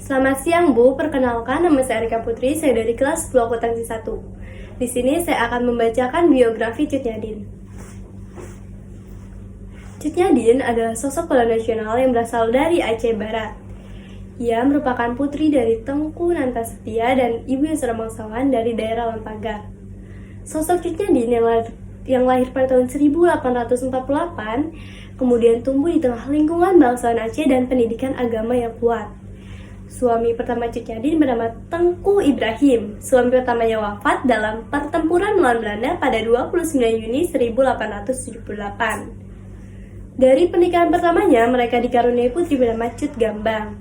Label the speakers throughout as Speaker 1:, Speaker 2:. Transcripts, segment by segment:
Speaker 1: Selamat siang Bu, perkenalkan nama saya Arika Putri, saya dari kelas 10 akuntansi 1. Di sini saya akan membacakan biografi Cut Nyadim. Cut Nyadim adalah sosok pahlawan nasional yang berasal dari Aceh Barat. Ia merupakan putri dari Tengku Nantasetia dan Ibu Yusra Bangsawan dari daerah Lampaga. Sosok Cut Nyadim yang lahir pada tahun 1848, kemudian tumbuh di tengah lingkungan bangsawan Aceh dan pendidikan agama yang kuat. Suami pertama Cut Nyadim bernama Tengku Ibrahim. Suami pertamanya wafat dalam pertempuran melawan Belanda pada 29 Juni 1878. Dari pernikahan pertamanya, mereka dikaruniai putri bernama Cut Gambang.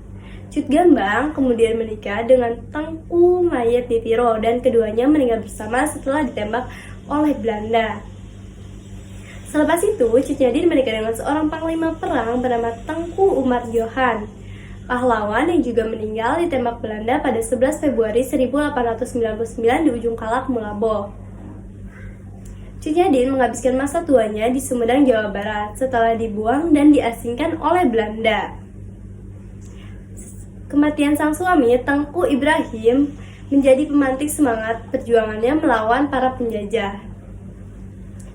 Speaker 1: Cut Gambang kemudian menikah dengan Tengku Mayet Ditiro dan keduanya meninggal bersama setelah ditembak oleh Belanda. Selepas itu, Cut Nyadim menikah dengan seorang panglima perang bernama Tengku Umar Johan, pahlawan yang juga meninggal ditembak Belanda pada 11 Februari 1899 di ujung Kalak, Mulabo. Cut Nyadim menghabiskan masa tuanya di Sumedang, Jawa Barat setelah dibuang dan diasingkan oleh Belanda. Kematian sang suami, Tengku Ibrahim, menjadi pemantik semangat perjuangannya melawan para penjajah.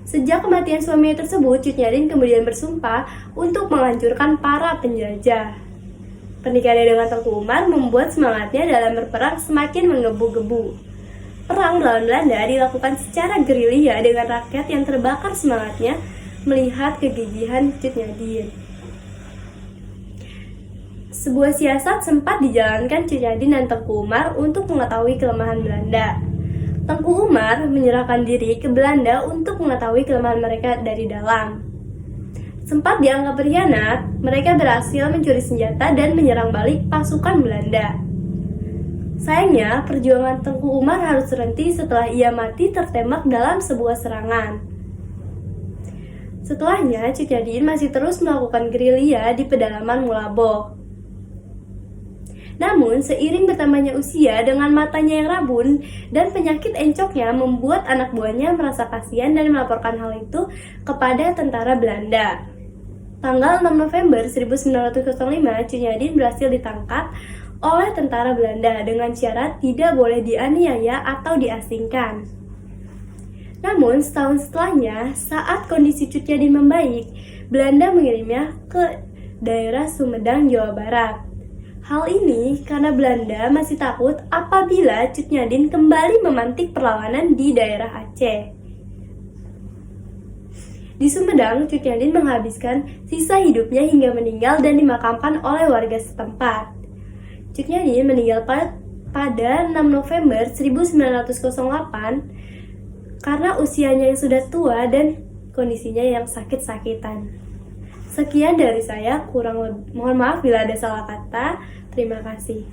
Speaker 1: Sejak kematian suaminya tersebut, Cut Nyadim kemudian bersumpah untuk menghancurkan para penjajah. Pernikahannya dengan Tengku Umar membuat semangatnya dalam berperang semakin menggebu-gebu. Perang melawan Belanda dilakukan secara gerilya dengan rakyat yang terbakar semangatnya melihat kegigihan Cut Nyadim. Sebuah siasat sempat dijalankan Cut Nyadim dan Tengku Umar untuk mengetahui kelemahan Belanda. Tengku Umar menyerahkan diri ke Belanda untuk mengetahui kelemahan mereka dari dalam. Sempat dianggap berkhianat, mereka berhasil mencuri senjata dan menyerang balik pasukan Belanda. Sayangnya, perjuangan Tengku Umar harus berhenti setelah ia mati tertembak dalam sebuah serangan. Setelahnya, Cut Nyadim masih terus melakukan gerilya di pedalaman Mulabo. Namun, seiring bertambahnya usia dengan matanya yang rabun dan penyakit encoknya membuat anak buahnya merasa kasihan dan melaporkan hal itu kepada tentara Belanda. Tanggal 6 November 1905, Cut Nyadim berhasil ditangkap oleh tentara Belanda dengan syarat tidak boleh dianiaya atau diasingkan. Namun, setahun setelahnya, saat kondisi Cut Nyadim membaik, Belanda mengirimnya ke daerah Sumedang, Jawa Barat. Hal ini karena Belanda masih takut apabila Cut Nyadim kembali memantik perlawanan di daerah Aceh. Di Sumedang, Cut Nyadim menghabiskan sisa hidupnya hingga meninggal dan dimakamkan oleh warga setempat. Cut Nyadim meninggal pada 6 November 1908 karena usianya yang sudah tua dan kondisinya yang sakit-sakitan. Sekian dari saya, mohon maaf bila ada salah kata. Terima kasih.